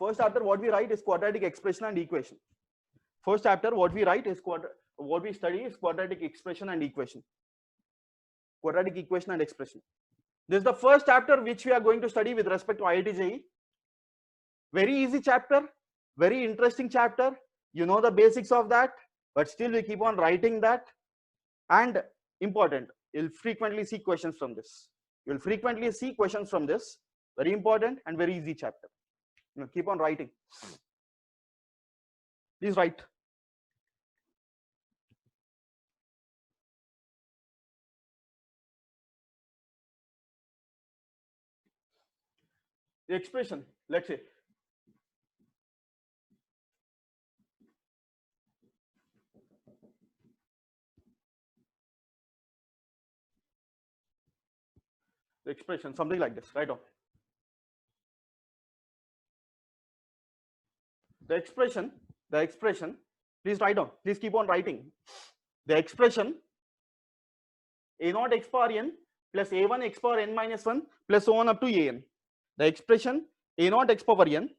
First chapter what we write is quadratic expression and equation. First chapter what we write is what we study is quadratic expression and equation. Quadratic equation and expression. This is the first chapter which we are going to study with respect to IIT JEE. Very easy chapter, very interesting chapter. You know the basics of that, but still we keep on writing that. And important, you'll frequently see questions from this. You'll frequently see questions from this. Very important and very easy chapter. You know, keep on writing. Please write. The expression, let's say. The expression, something like this, right on. The expression, please write down, please keep on writing. The expression a0 x power n plus a1 x power n minus 1 plus so on up to an. The expression a0 x power n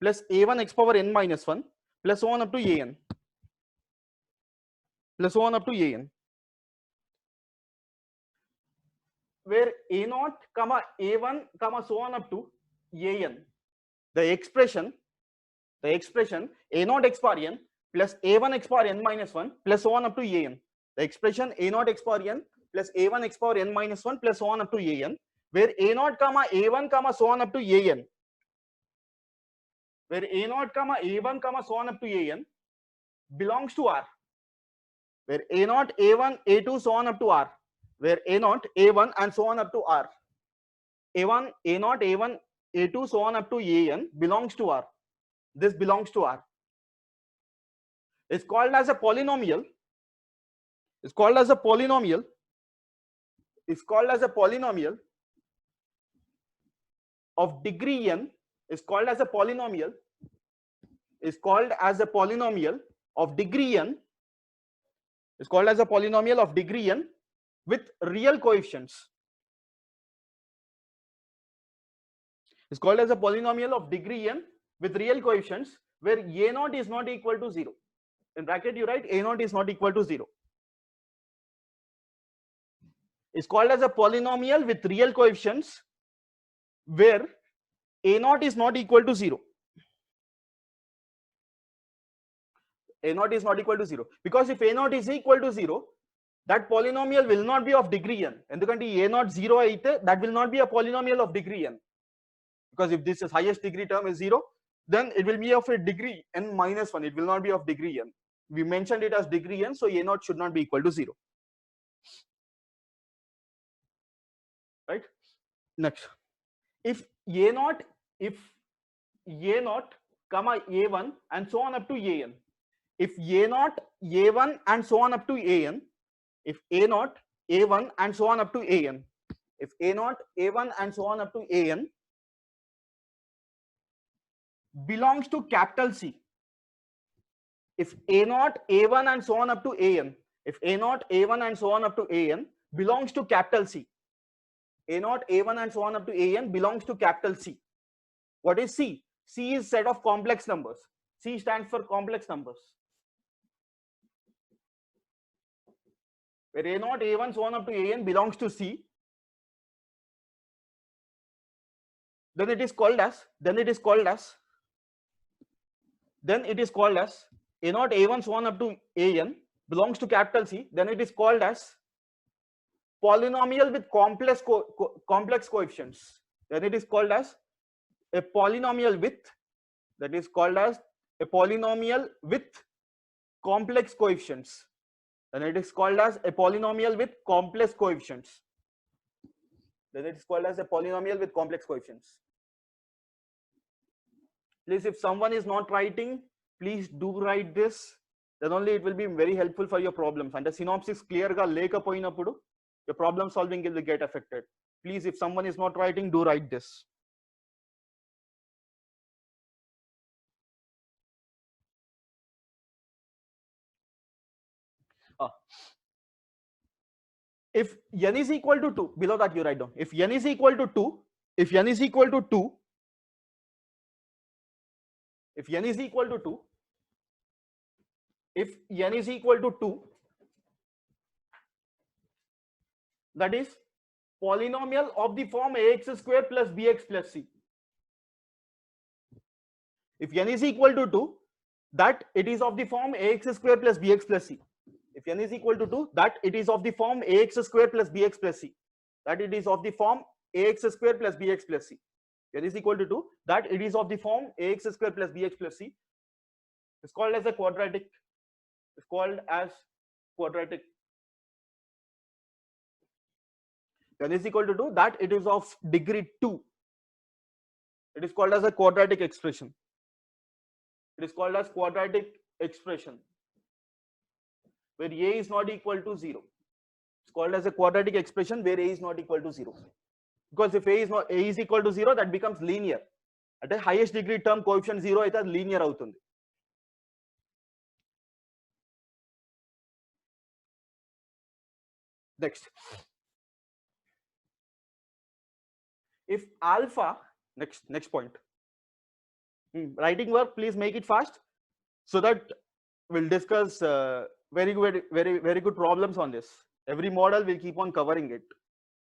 plus a1 x power n minus 1 plus so on up to an. Plus so on up to an. Where a0 comma a1 comma so on up to an. The expression a0 x power n plus a1 x power n minus 1 plus so on up to an. The expression a0 x power n plus a1 x power n minus 1 plus so on up to an, where a0 comma a1 comma so on up to an, where a0 comma a1 comma so on up to an belongs to R, where a0 a1 a2 so on up to R, where a0 a1 and so on up to R, a1 a0 a1 a2 so on up to an belongs to R. This belongs to R. It's called as a polynomial. It's called as a polynomial. It's called as a polynomial of degree n. Is called as a polynomial. Is called as a polynomial of degree n. Is called as a polynomial of degree n with real coefficients. Is called as a polynomial of degree n with real coefficients, where a0 is not equal to 0. In bracket you write a0 is not equal to 0. Is called as a polynomial with real coefficients where a0 is not equal to 0. a0 is not equal to 0, because if a0 is equal to 0, that polynomial will not be of degree n. Endukante a0 0 aithe that will not be a polynomial of degree n, because if this is highest degree term is 0, then it will be of a degree n minus 1. It will not be of degree n. We mentioned it as degree n, so a0 should not be equal to 0. Right? Next, if a0 comma a1 and so on up to an, if a0 a1 and so on up to an, if a0 a1 and so on up to an, if a0 a1 and so on up to an belongs to capital C, if a0 a1 and so on up to an, if a0 a1 and so on up to an belongs to capital C, a0 a1 and so on up to an belongs to capital C. What is C? C is set of complex numbers. C stands for complex numbers. Where a0 a1 so on up to an belongs to C, then it is called as a0 a1 so on up to an belongs to capital C, then it is called as polynomial with complex coefficients. Then it is called as a polynomial with, that is called as a polynomial with complex coefficients. Then it is called as a polynomial with complex coefficients. Then it is called as a polynomial with complex coefficients. Please, if someone is not writing, please do write this. Then only it will be very helpful for your problems. And the synopsis clear ga lekapoyinappudu your problem solving will get affected. Please, if someone is not writing, do write this. If n is equal to 2, below that you write down. If n is equal to 2, if n is equal to 2, if n is equal to 2, that is polynomial of the form ax square plus bx plus c. If n is equal to 2, that it is of the form ax square plus bx plus c. If n is equal to 2, that it is of the form ax square plus bx plus c. That it is of the form ax square plus bx plus c. N is equal to 2, that it is of the form ax square plus bx plus c. It's called as a quadratic. It's called as quadratic. N is equal to 2, that it is of degree 2. It is called as a quadratic expression. It is called as quadratic expression where a is not equal to 0. It's called as a quadratic expression where a is not equal to 0. Because if a is equal to 0, that becomes linear. At the highest degree term coefficient 0 అయితే అది linear అవుతుంది. Next, if alpha, next point, writing work, please make it fast so that we'll discuss very good problems on this. Every model will keep on covering it.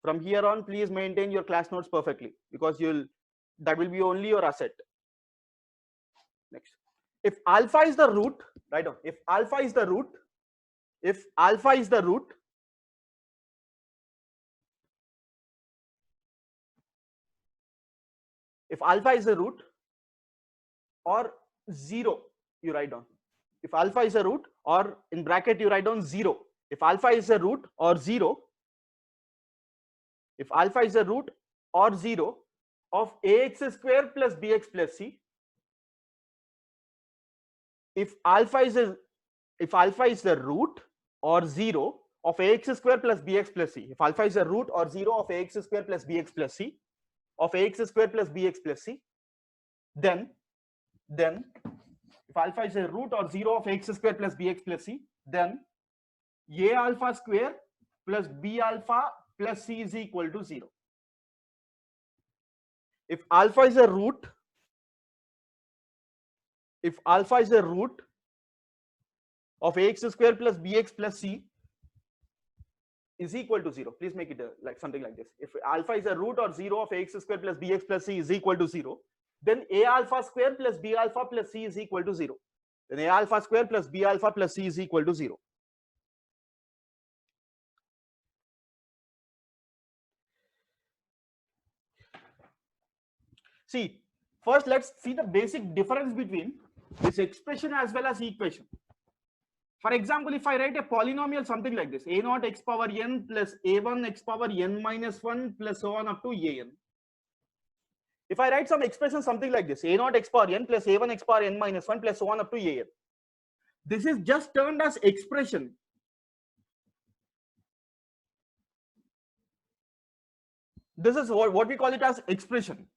From here on, please maintain your class notes perfectly, because that will be only your asset. Next, if alpha is the root, write down, if alpha is the root, if alpha is the root, if alpha is a root or 0, you write down. If alpha is a root, or in bracket you write down 0. If alpha is a root or 0, if alpha is a root or 0 of ax square plus bx plus c, if alpha is the root or 0 of ax square plus bx plus c, if alpha is a root or 0 of ax square plus bx plus c, of ax square plus bx plus c, then if alpha is a root or 0 of x square plus bx plus c, then a alpha square plus b alpha plus c is equal to 0. If alpha is a root, if alpha is a root of ax square plus bx plus c is equal to 0, please make it like something like this. If alpha is a root or 0 of ax square plus bx plus c is equal to 0, then a alpha square plus b alpha plus c is equal to 0. Then a alpha square plus b alpha plus c is equal to 0. See, first let's see the basic difference between this expression as well as equation. For example, if I write a polynomial something like this, a naught x power n plus a1 x power n minus 1 plus so on up to an. If I write some expression something like this, a naught x power n plus a1 x power n minus 1 plus so on up to an. This is just termed as expression. This is what we call it as expression.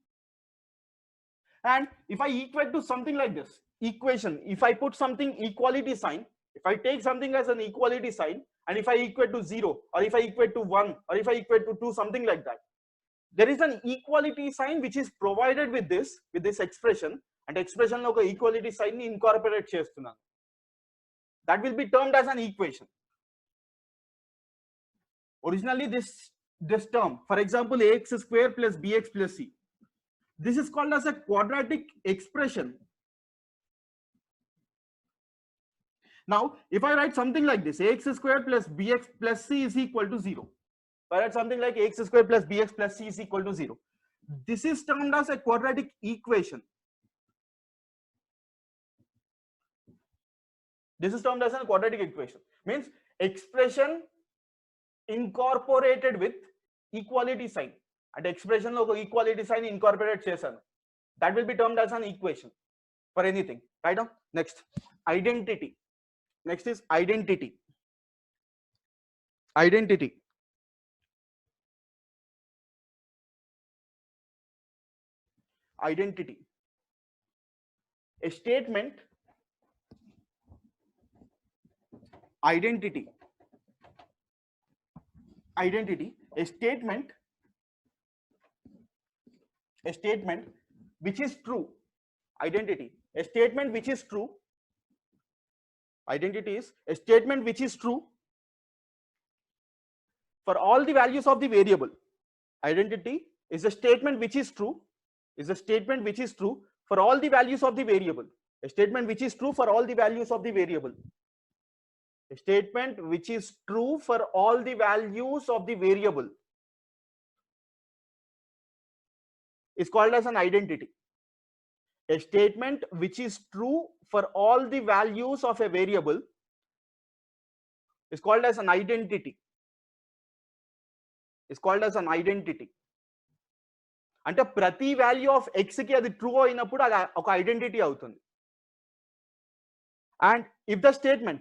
And if I equate to something like this, equation, if I put something equality sign, if I take something as an equality sign, and if I equate to 0, or if I equate to 1, or if I equate to 2, something like that, there is an equality sign which is provided with this expression, and expression lo oka equality sign ni incorporate chestunnanu. That will be termed as an equation. Originally this term, for example, ax square plus bx plus c, this is called as a quadratic expression. Now, if I write something like this, ax square plus bx plus c is equal to 0. If I write something like ax square plus bx plus c is equal to 0, this is termed as a quadratic equation. This is termed as a quadratic equation. Means expression incorporated with equality sign. And expression lo equality sign incorporate chesanu. That will be termed as an equation for anything. Right now, next, identity. Next is identity. Identity. Identity. A statement. Identity. Identity. A statement which is true. Identity. A statement which is true. Identity is a statement which is true for all the values of the variable. Identity is a statement which is true, is a statement which is true for all the values of the variable. A statement which is true for all the values of the variable. A statement which is true for all the values of the variable is called as an identity. A statement which is true for all the values of a variable is called as an identity. Is called as an identity. అంటే ప్రతి value of x కి అది true అయినప్పుడు అది ఒక identity అవుతుంది. And if the statement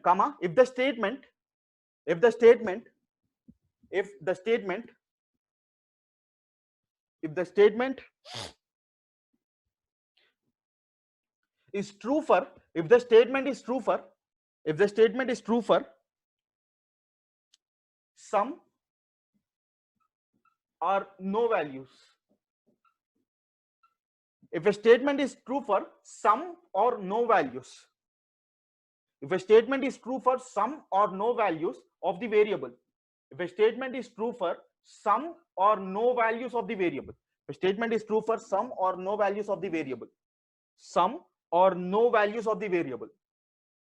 is true for, if the statement is true for some or no values. If a statement is true for some or no values, if a statement is true for some or no values of the variable, if a statement is true for some or no values of the variable, if a statement is true for some or no values of the variable, some or no values of the variable,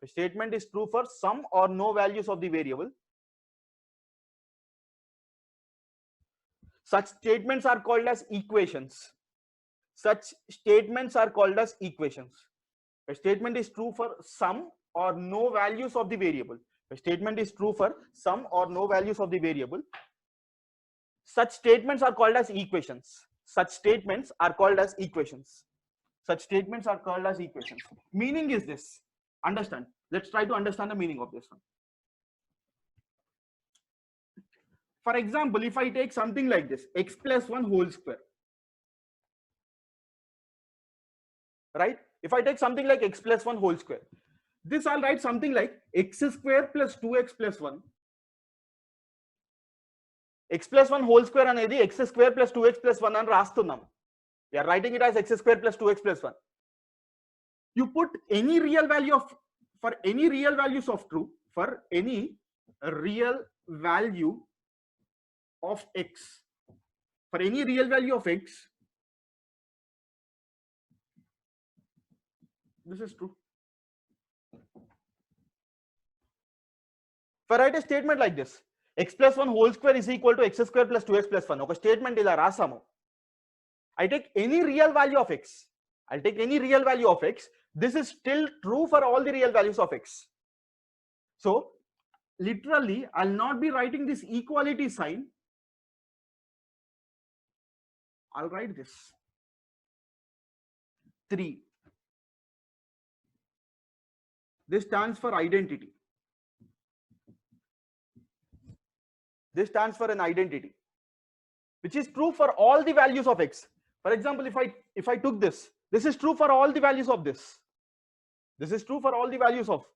if a statement is true for some or no values of the variable, such statements are called as equations. Such statements are called as equations. A statement is true for some or no values of the variable. A statement is true for some or no values of the variable. Such statements are called as equations. Such statements are called as equations. Such statements are called as equations. Meaning is this. Understand. Let's try to understand the meaning of this one. For example, if I take something like this, x plus 1 whole square. Right? If I take something like x plus 1 whole square, this I'll write something like x square plus 2x plus 1. X plus 1 whole square anedi x square plus 2x plus 1 అని రాస్తున్నాం. We are writing it as x square plus 2x plus 1. You put any real value of, for any real values of true, for any real value of x, for any real value of x, this is true. If I write a statement like this, x plus 1 whole square is equal to x square plus 2x plus 1, oka statement ila rasamu. I take any real value of x, I'll take any real value of x, this is still true for all the real values of x. So literally I'll not be writing this equality sign, I'll write this 3. This stands for identity. This stands for an identity which is true for all the values of x. For example, if I took this is true for all the values of this. This is true for all the values of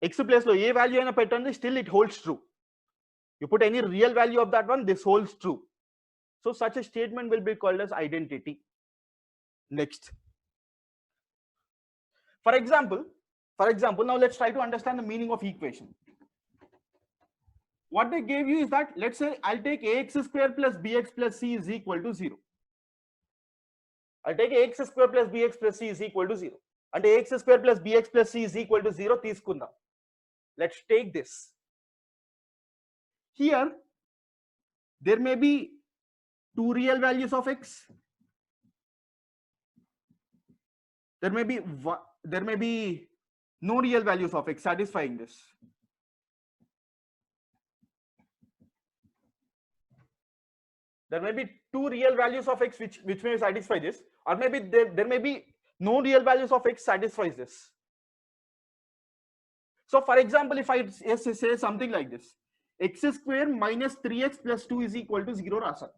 x place lo A value అయినా పెట్టండి, still it holds true. You put any real value of that one, this holds true. So such a statement will be called as identity. Next, for example, now let's try to understand the meaning of equation. What they gave you is that, let's say I'll take ax square plus bx plus c is equal to 0. I'll take ax square plus bx plus c is equal to 0. And ax square plus bx plus c is equal to 0 తీసుకుందాం. Let's take this. Here there may be two real values of x. There may be no real values of x satisfying this. There may be two real values of x which may satisfy this, or maybe there may be no real values of x satisfies this. So for example, if I say something like this, x square minus 3x plus 2 is equal to 0 rasa.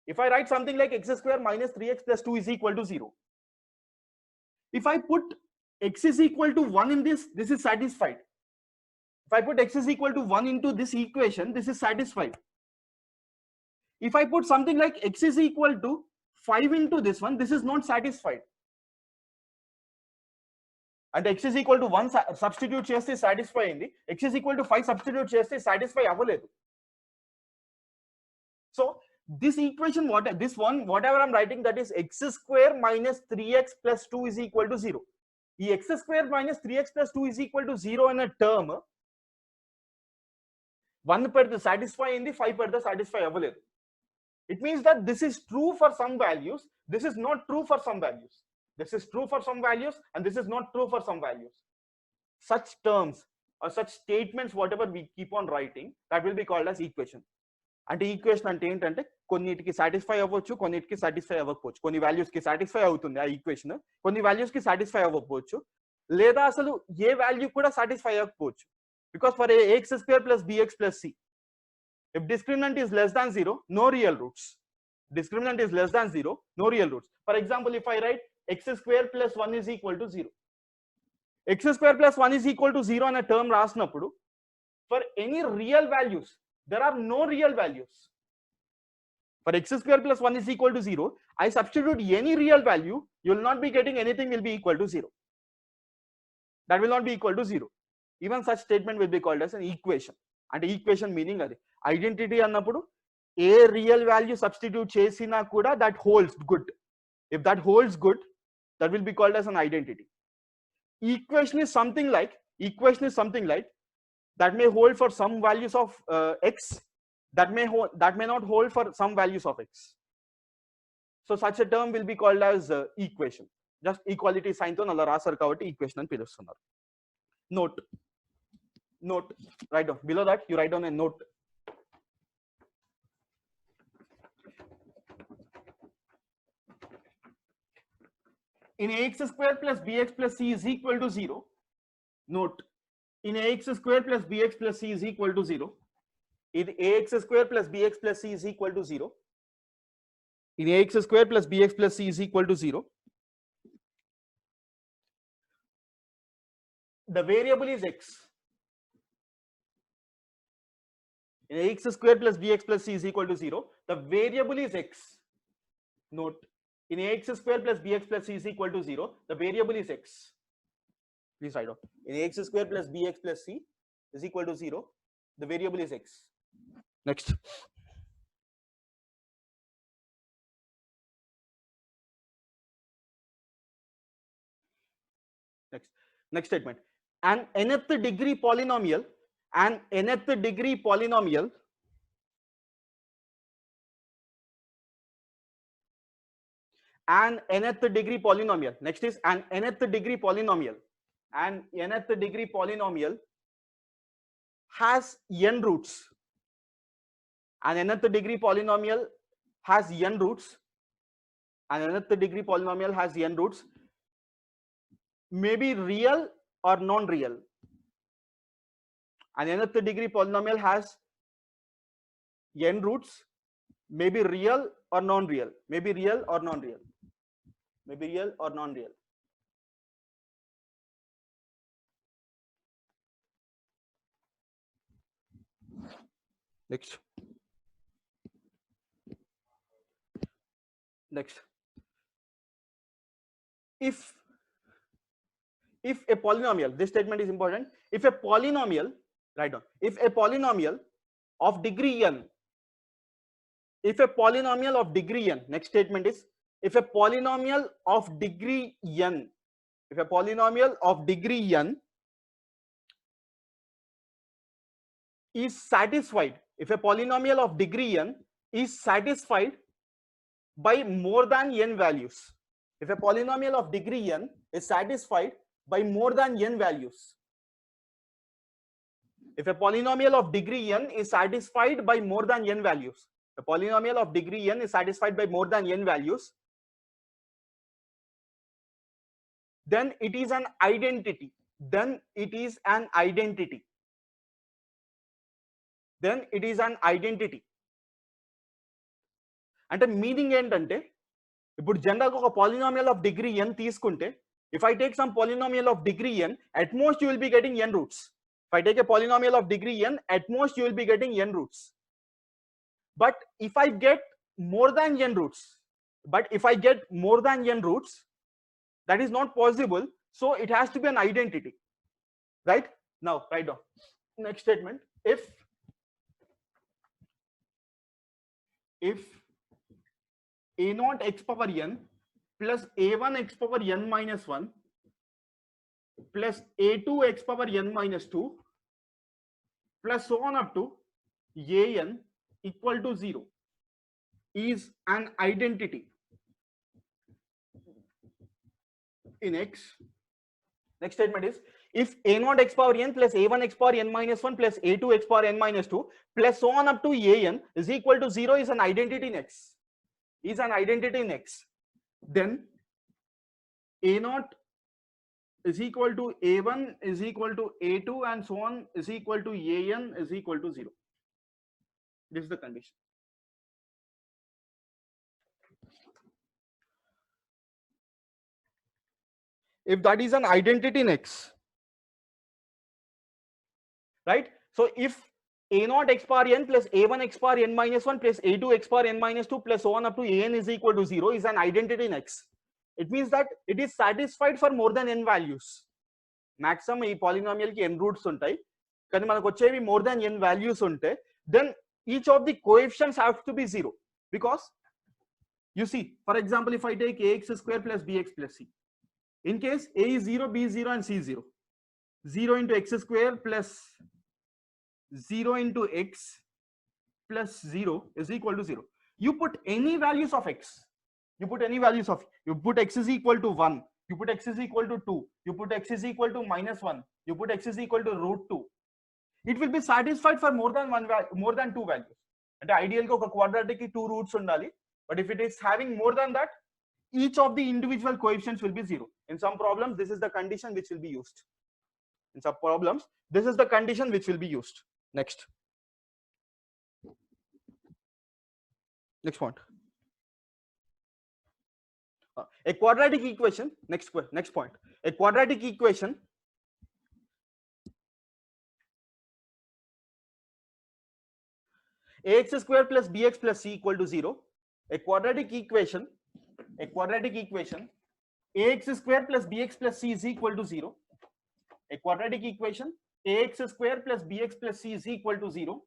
If I write something like x square minus 3x plus 2 is equal to 0, if I put x is equal to 1 in this is satisfied. If I put x is equal to 1 into this equation, this is satisfied. If I put something like x is equal to 5 into this one, this is not satisfied. అంటే x is equal to 1 substitute చేస్తే satisfy అయింది, x is equal to 5 substitute చేస్తే satisfy అవ్వలేదు. So this equation, this one whatever I'm writing, that is x square minus 3x plus 2 is equal to 0. ఈ x square minus 3x plus 2 is equal to 0 అనే term 1 పెడితే satisfy అయింది, 5 పెడితే satisfy అవ్వలేదు. It means that this is true for some values, this is not true for some values. This is true for some values and this is not true for some values. Such terms or such statements, whatever we keep on writing, that will be called as equation. అంటే equation అంటే ఏంటంటే కొన్నిటికి satisfy అవ్వచ్చు, కొన్నిటికి satisfy అవ్వకపోవచ్చు. కొన్ని values కి satisfy అవుతుంది ఆ ఈక్వేషన్, కొన్ని వాల్యూస్ కి సాటిస్ఫై అవ్వకపోవచ్చు, లేదా అసలు ఏ వాల్యూ కూడా సాటిస్ఫై అవ్వకపోవచ్చు. Because for ax square plus bx plus c, if discriminant is less than 0, no real roots. Discriminant is less than 0, no real roots. For example, if I write x square plus 1 is equal to 0, x square plus 1 is equal to 0 అనే term రాసినప్పుడు for any real values, there are no real values. For x square plus 1 is equal to 0, I substitute any real value, you will not be getting anything will be equal to 0. That will not be equal to 0. Even such statement will be called as an equation. అంటే equation meaning అది. Identity అన్నప్పుడు ఏ real value substitute చేసినా కూడా that holds good. If that holds good, that will be called as an identity. Equation is something like that may hold for some values of x, that may not hold for some values of x. So such a term will be called as equation. Just equality sign తో అలా రాసారు కాబట్టి equation అని పిలుస్తున్నారు. Note, write down below that, you write down a note. In ax square plus bx plus c is equal to 0, note, in ax square plus bx plus c is equal to 0, in ax square plus bx plus c is equal to 0, in ax square plus bx plus c is equal to 0, the variable is x. In ax square plus bx plus c is equal to 0, the variable is x. Note, in ax square plus bx plus c is equal to 0, the variable is x. Please write down. In ax square plus bx plus c is equal to 0, the variable is x. Next. Next statement. An nth degree polynomial, an nth degree polynomial an nth degree polynomial. Next is an nth degree polynomial. An nth degree polynomial has n roots. An nth degree polynomial has n roots. An nth degree polynomial has n roots. May be real or non-real. An nth degree polynomial has n roots, may be real or non-real. May be real or non-real. May be real or non-real. Next. If a polynomial, this statement is important. If a polynomial, write down. If a polynomial of degree n, if a polynomial of degree n, next statement is if a polynomial of degree n, if a polynomial of degree n is satisfied, if a polynomial of degree n is satisfied by more than n values, if a polynomial of degree n is satisfied by more than n values, if a polynomial of degree n is satisfied by more than n values, a polynomial of degree n is satisfied by more than n values, then it is an identity. Then it is an identity. Then it is an identity. అంటే meaning ఏంటంటే ఇప్పుడు general గా ఒక polynomial of degree n తీసుకుంటే, if I take some polynomial of degree n, at most you will be getting n roots. If I take a polynomial of degree n, at most you will be getting n roots. But if I get more than n roots, that is not possible. So it has to be an identity, right? Now write down next statement. If a naught x power n plus a1 x power n minus 1 plus a2 x power n minus 2 plus so on up to an equal to 0 is an identity in X. Next statement is, if a naught x power n plus a1 x power n minus 1 plus a2 x power n minus 2 plus so on up to an is equal to 0 is an identity in X. Is an identity in X. Then a naught is equal to a1 is equal to a2 and so on is equal to an is equal to 0. This is the condition. If that is an identity in X, right? So if a naught x power n plus a1 x power n minus 1 plus a2 x power n minus 2 plus so on up to an is equal to 0 is an identity in X. It means that it is satisfied for more than n values. Maximum ఈ polynomial ki n roots ఉంటాయి, కానీ మనకు వచ్చేవి more than n values ఉంటే, then each of the coefficients have to be 0. Because you see, for example, if I take ax square plus bx plus c, in case a is 0, b is 0 and c is 0, 0 into x square plus 0 into x plus 0 is equal to 0. You put any values of x. You put any values of, you put x is equal to 1, you put x is equal to 2, you put x is equal to minus 1, you put x is equal to root 2. It will be satisfied for more than more than 2 values. And ideal ko quadratic ki 2 roots undali, but if it is having more than that, each of the individual coefficients will be 0. In some problems, this is the condition which will be used. In some problems, this is the condition which will be used. Next point. A quadratic equation. Next point. A quadratic equation ax square plus bx plus c equal to 0. A quadratic equation ax square plus bx plus c is equal to 0. A quadratic equation ax square plus bx plus c is equal to 0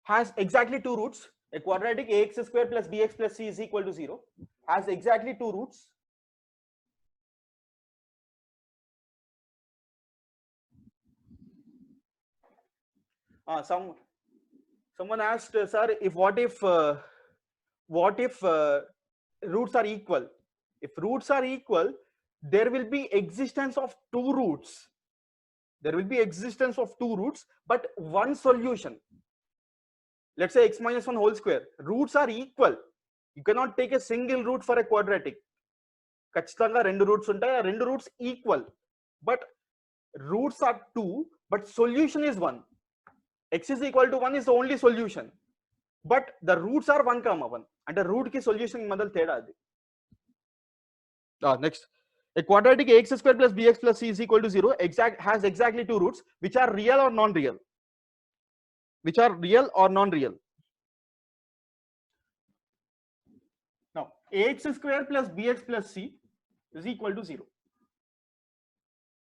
has exactly 2 roots. A quadratic ax square plus bx plus c is equal to 0 has exactly 2 roots. Someone asked, sir, if what if roots are equal? If roots are equal, there will be existence of 2 roots. There will be existence of 2 roots, but one solution. Let's say x minus 1 whole square. Roots are equal. You cannot take a single root for a quadratic. Kachitanga rendu roots untayi, rendu roots equal. But roots are 2, but solution is 1. X is equal to 1 is the only solution. But the roots are 1, 1. And the root ki solution madal theda adi. Next. A quadratic ax square plus bx plus c is equal to 0 has exactly 2 roots, which are real or non-real. Which are real or non-real. Now, ax square plus bx plus c is equal to 0.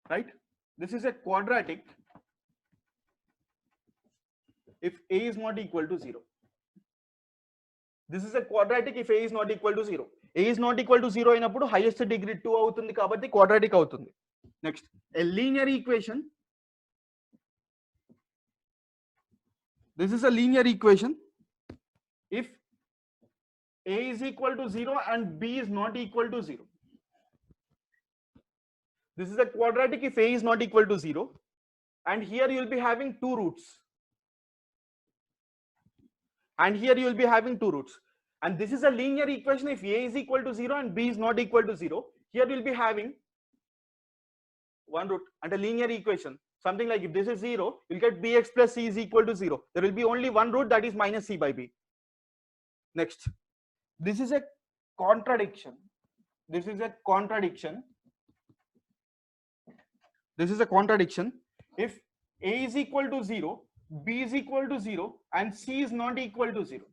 Right? This is a quadratic if a is not equal to 0. This is a quadratic if a is not equal to 0. A is not equal to 0 అయినప్పుడు highest degree 2 అవుతుంది కాబట్టి quadratic అవుతుంది. Next, a linear equation. This is a linear equation if a is equal to 0 and b is not equal to 0. This is a quadratic if a is not equal to 0, and here you will be having 2 roots. And here you will be having 2 roots. And this is a linear equation if a is equal to 0 and b is not equal to 0. Here you will be having 1 root and a linear equation. Something like if this is 0, you'll get bx plus c is equal to 0. There will be only 1 root, that is minus c by b. Next, this is a contradiction. This is a contradiction. This is a contradiction if a is equal to 0, b is equal to 0 and c is not equal to 0.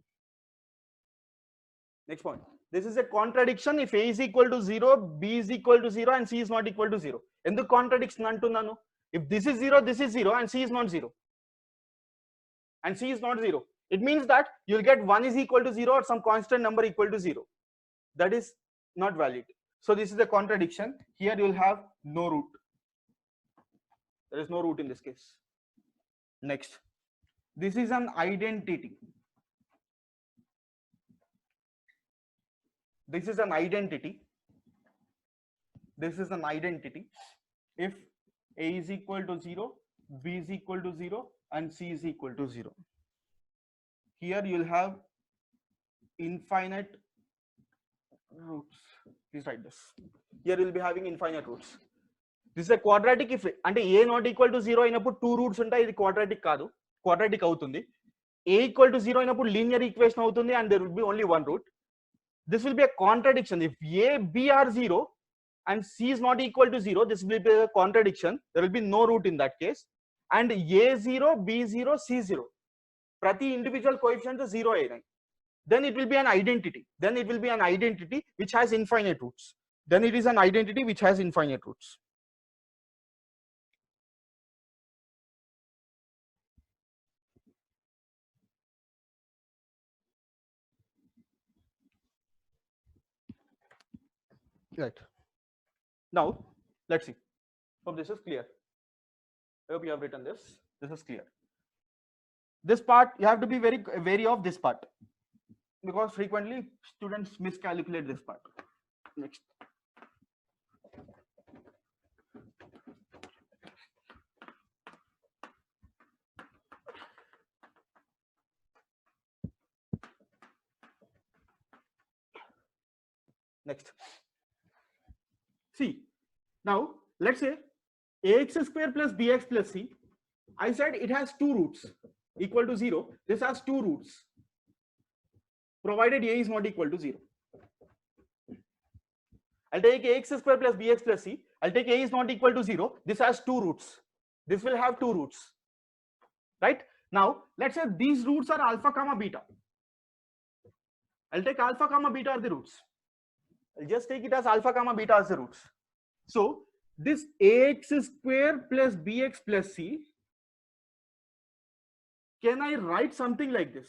Next point. This is a contradiction if A is equal to 0, B is equal to 0 and C is not equal to 0. Enduku contradiction antunnanu? If this is 0 and C is not 0. And C is not 0. It means that you'll get 1 is equal to 0 or some constant number equal to 0. That is not valid. So this is a contradiction. Here you'll have no root. There is no root in this case. Next. This is an identity. This is an identity. This is an identity. If A is equal to 0, B is equal to 0 and C is equal to 0. Here you'll have infinite roots. Please write this. Here you'll be having infinite roots. This is a quadratic if ante A not equal to 0 అయినప్పుడు 2 roots ఉంటాయి. ఇది quadratic కాదు. Quadratic అవుతుంది. A equal to 0 అయినప్పుడు linear equation అవుతుంది and there will be only one root. This will be a contradiction. If A, B are 0 and C is not equal to 0, this will be a contradiction. There will be no root in that case. And A 0, B 0, C 0. Prati individual coefficient is 0 అయినాయి. Then it will be an identity. Then it will be an identity which has infinite roots. Then it is an identity which has infinite roots. Right. Now, let's see. Hope this is clear. I hope you have written this. This is clear. This part, you have to be very wary of this part, because frequently students miscalculate this part. Next. Next. See, now let's say ax square plus bx plus c. I said it has two roots equal to 0. This has two roots, provided a is not equal to 0. I'll take ax square plus bx plus c. I'll take a is not equal to 0. This has two roots. This will have two roots. Right? Now, let's say these roots are alpha comma beta. I'll take alpha comma beta are the roots. I'll just take it as alpha comma beta as the roots. So this ax square plus bx plus c, can I write something like this?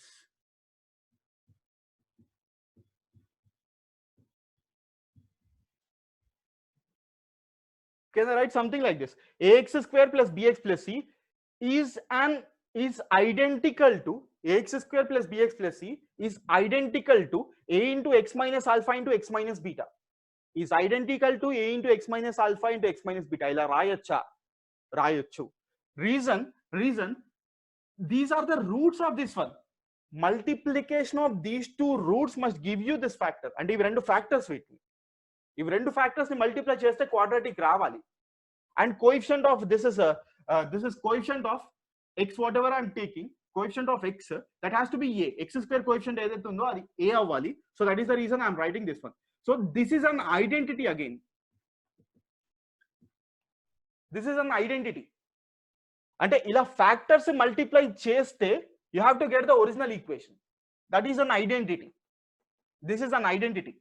Can I write something like this? Ax square plus bx plus c is identical to ax square plus bx plus c is identical to a into x minus alpha into x minus beta. Is identical to a into x minus alpha into x minus beta. Ila rayachu. Reason, these are the roots of this one. Multiplication of these two roots must give you this factor. And if rendu factors వీటిని, if rendu factors ni multiply cheste quadratic రావాలి. And coefficient of this is coefficient of x whatever I'm taking, coefficient of x, that has to be a. X square coefficient ఏదైతే ఉందో అది a అవ్వాలి. So that is the reason I'm writing this one. So this is an identity again. This is an identity. అంటే ఇలా factors multiply చేస్తే you have to get the original equation. That is an identity. This is an identity.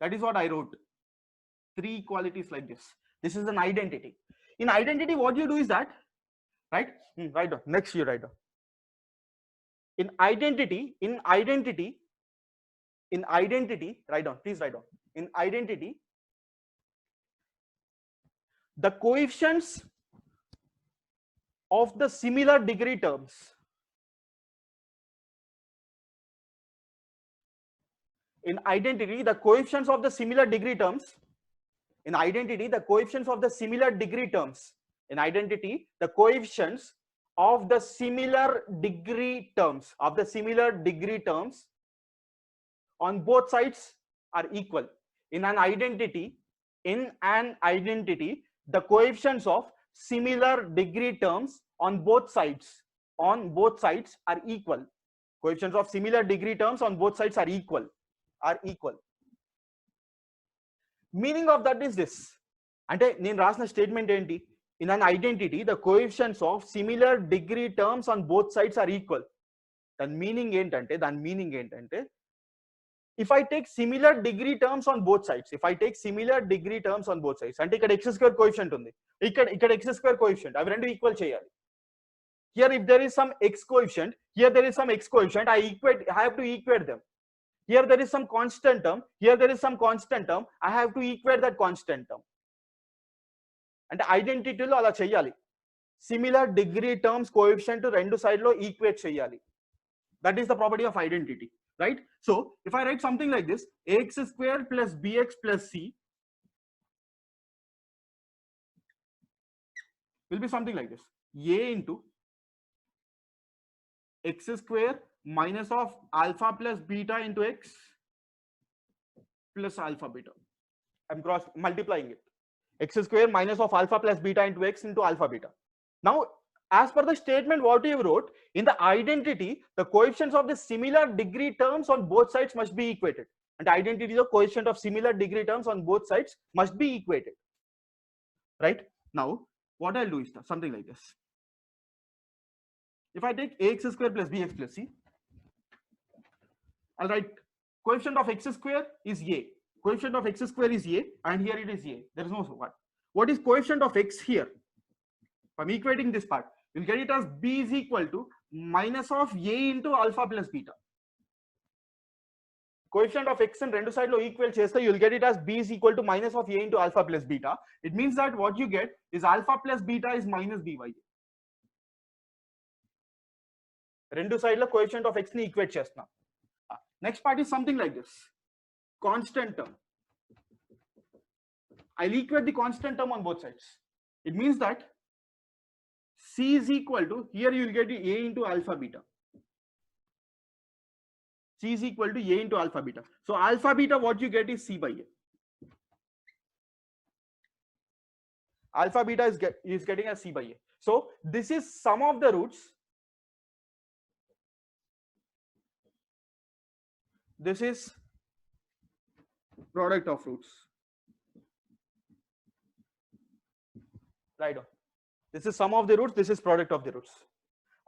That is what I wrote. Three equalities like this. This is an identity. In identity, what you do is that, right? Write down. Next you write down. In identity, write down. Please write down. In identity, the coefficients of the similar degree terms in identity, the coefficients of the similar degree terms in identity, the coefficients of the similar degree terms in identity, the coefficients of the similar degree terms on both sides are equal. In an identity, the coefficients of similar degree terms on both sides are equal. Coefficients of similar degree terms on both sides are equal. Meaning of that is this. అంటే నేను రాసిన statement ఏంటి? In an identity, the coefficients of similar degree terms on both sides are equal. దాని meaning ఏంటంటే if I take similar degree terms on both sides, if I take similar degree terms on both sides, అంటే ఇక్కడ x square coefficient ఉంది, ఇక్కడ x square coefficient, అవి రెండు equal చేయాలి. Here if there is some x coefficient, here there is some x coefficient, I have to equate them. Here there is some constant term, here there is some constant term, I have to equate that constant term. అంటే ఐడెంటిటీలో అలా చేయాలి. Similar degree terms coefficient రెండు side లో equate చేయాలి. That is the property of identity, right? So if I write something like this, ax square plus bx plus c will be something like this: a into x square minus of alpha plus beta into x plus alpha beta. I'm cross multiplying it. X square minus of alpha plus beta into x into alpha beta. Now, as per the statement what you wrote, in the identity, the coefficients of the similar degree terms on both sides must be equated. And identity, the coefficient of similar degree terms on both sides must be equated. Right? Now, what I'll do is something like this. If I take ax square plus bx plus c, I'll write coefficient of x square is a. Coefficient of x square is a, and here it is a. There is no what. What is coefficient of x here? If I'm equating this part, we'll get it as b is equal to minus of a into alpha plus beta. Coefficient of x and rendu side lo equal cheste, you'll get it as b is equal to minus of a into alpha plus beta. It means that what you get is alpha plus beta is minus b by a. Rendu side lo coefficient of x ni equate chestunna. Next part is something like this: constant term. I'll equate the constant term on both sides. It means that c is equal to, here you will get a into alpha beta. C is equal to a into alpha beta. So alpha beta, what you get is c by a. Alpha beta is getting a c by a. So this is sum of the roots. This is product of roots. Right on. This is sum of the roots, this is product of the roots.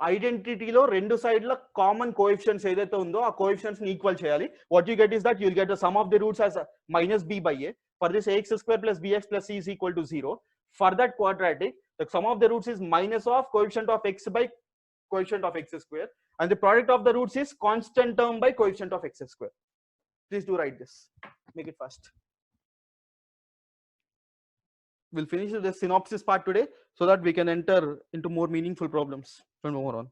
Identity lo rendu side la common coefficients edaithe undo aa coefficients ni equal cheyali. What you get is that you will get the sum of the roots as minus b by a. For this, ax square plus bx plus c is equal to 0. For that quadratic, the sum of the roots is minus of coefficient of x by coefficient of x square, and the product of the roots is constant term by coefficient of x square. Please do write this. Make it fast. We'll finish the synopsis part today so that we can enter into more meaningful problems from more on.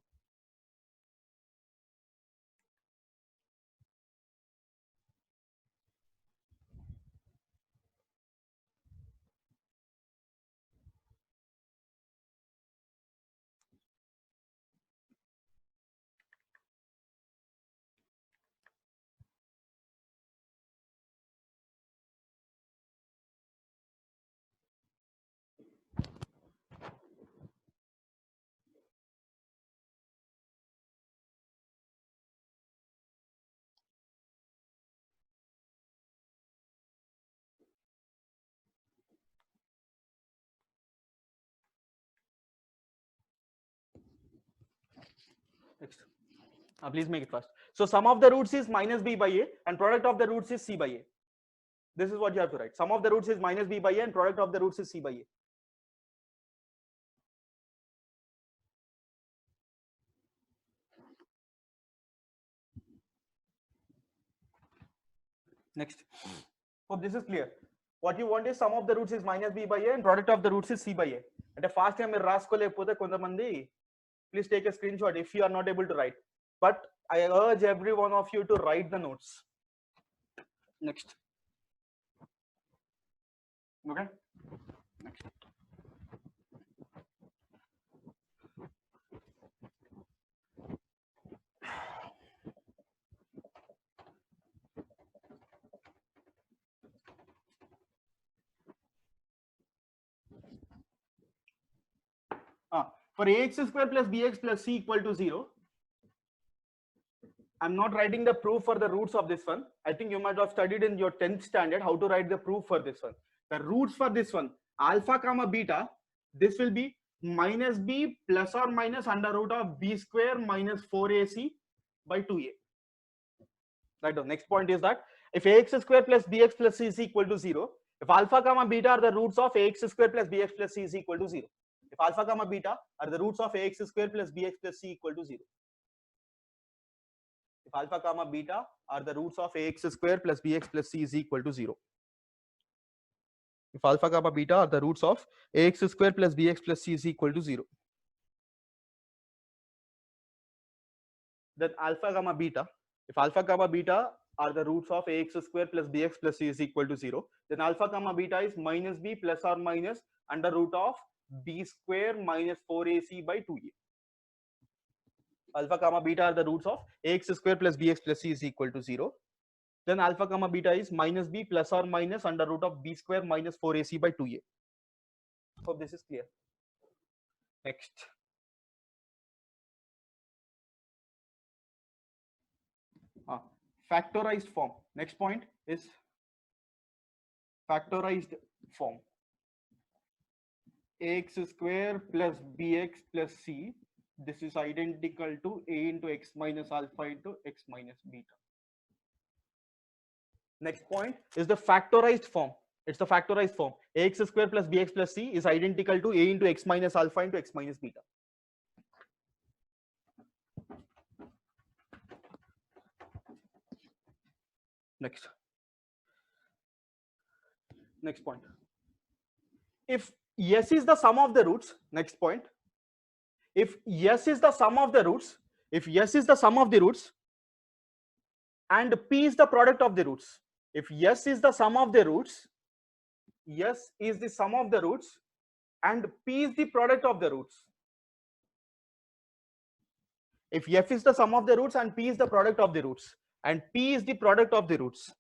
Next. Please make it fast. So sum of the roots is minus b by a, and product of the roots is c by a. This is what you have to write. Sum of the roots is minus b by a, and product of the roots is c by a. Next. Hope this is clear. What you want is sum of the roots is minus b by a, and product of the roots is c by a. At a fast time, please take a screenshot if you are not able to write. But I urge every one of you to write the notes. Next. Okay. Next. For ax square plus bx plus c equal to 0, I'm not writing the proof for the roots of this one. I think you might have studied in your 10th standard how to write the proof for this one. The roots for this one, alpha comma beta, this will be minus b plus or minus under root of b square minus 4ac by 2a. Right now, next point is that if ax square plus bx plus c is equal to 0, if alpha comma beta are the roots of ax square plus bx plus c is equal to 0. If alpha comma beta are the roots of ax square plus bx plus c equal to 0. If alpha comma beta are the roots of ax square plus bx plus c is equal to 0. If alpha comma beta are the roots of ax square plus bx plus c is equal to 0. Then alpha gamma beta, if alpha gamma beta are the roots of ax square plus bx plus c is equal to 0, then alpha gamma beta is minus b plus or minus under root of b square minus 4ac by 2a. Alpha gamma beta are the roots of ax square plus bx plus c is equal to 0. Then alpha gamma beta is minus b plus or minus under root of b square minus 4ac by 2a. Hope this is clear. Next. Factorized form. Next point is factorized form. Ax square plus bx plus c, this is identical to a into x minus alpha into x minus beta. Next point is the factorized form. It's the factorized form. Ax square plus bx plus c is identical to a into x minus alpha into x minus beta. Next point. If s is the sum of the roots, next point. If s is the sum of the roots, if s is the sum of the roots and p is the product of the roots. If s is the sum of the roots, s is the sum of the roots and p is the product of the roots. If f is the sum of the roots and p is the product of the roots, and p is the product of the roots,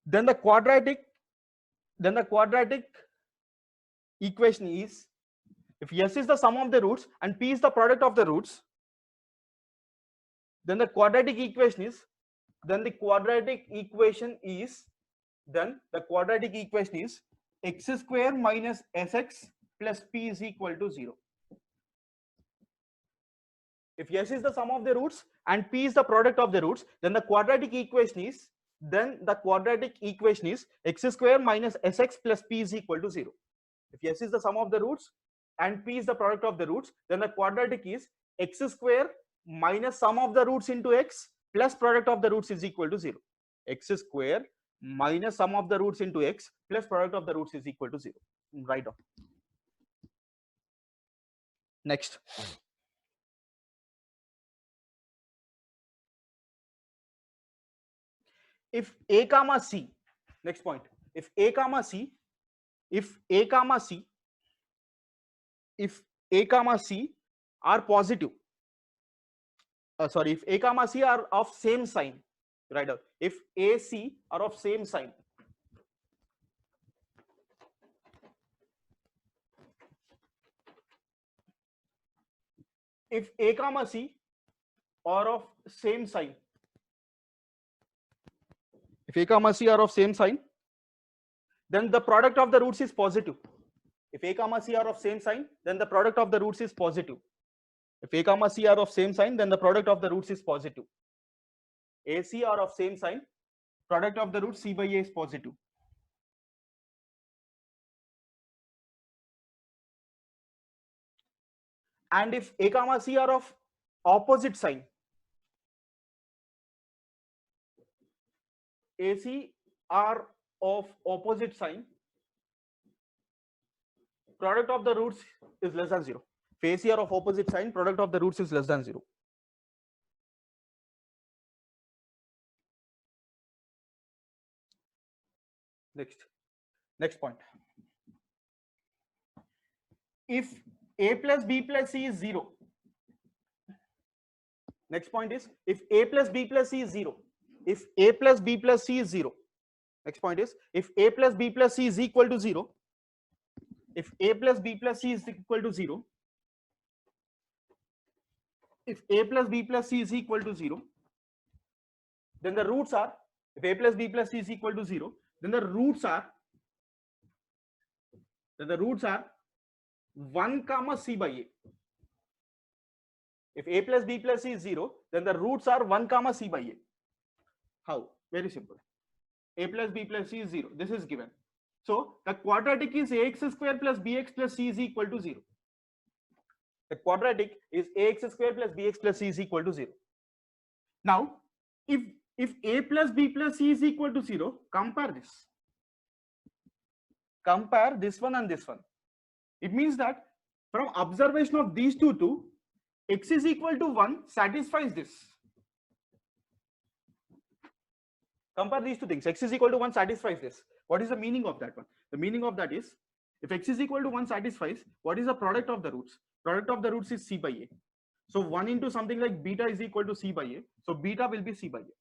then the quadratic equation is, if s is the sum of the roots and p is the product of the roots, then the quadratic equation is x square minus sx plus p is equal to 0. If s is the sum of the roots and p is the product of the roots, then the quadratic equation is x square minus sx plus p is equal to 0. If s is the sum of the roots and p is the product of the roots, then the quadratic is x square minus sum of the roots into x plus product of the roots is equal to 0. X square minus sum of the roots into x plus product of the roots is equal to 0. Write down. Next. If a comma c, next point, if a comma c are positive, if a comma c are of same sign, right? If a c are of same sign, if a comma c are of same sign, if a comma c are of same sign, then the product of the roots is positive. If a comma c are of same sign, then the product of the roots is positive. If a comma c are of same sign, then the product of the roots is positive. AC are of same sign, product of the root c by a is positive. And if a comma c are of opposite sign, AC are of opposite sign, product of the roots is less than 0. If AC are of opposite sign, product of the roots is less than 0. Next point. If a plus b plus c is 0, next point is if a plus b plus c is 0, if a plus b plus c is 0, next point is if a plus b plus c is equal to 0, if a plus b plus c is equal to 0, if a plus b plus c is equal to 0, then the roots are, if a plus b plus c is equal to 0, then the roots are 1 comma c by a. If a plus b plus c is 0, then the roots are 1 comma c by a. How? Very simple. A plus b plus c is 0. This is given. So the quadratic is ax square plus bx plus c is equal to 0. The quadratic is ax square plus bx plus c is equal to 0. Now, if a plus b plus c is equal to 0, compare this. Compare this one and this one. It means that from observation of these two, x is equal to 1 satisfies this. Compare these two things. X is equal to 1 satisfies this. What is the meaning of that one? The meaning of that is, if x is equal to 1 satisfies, what is the product of the roots? Product of the roots is c by a. So 1 into something like beta is equal to c by a. So beta will be c by a.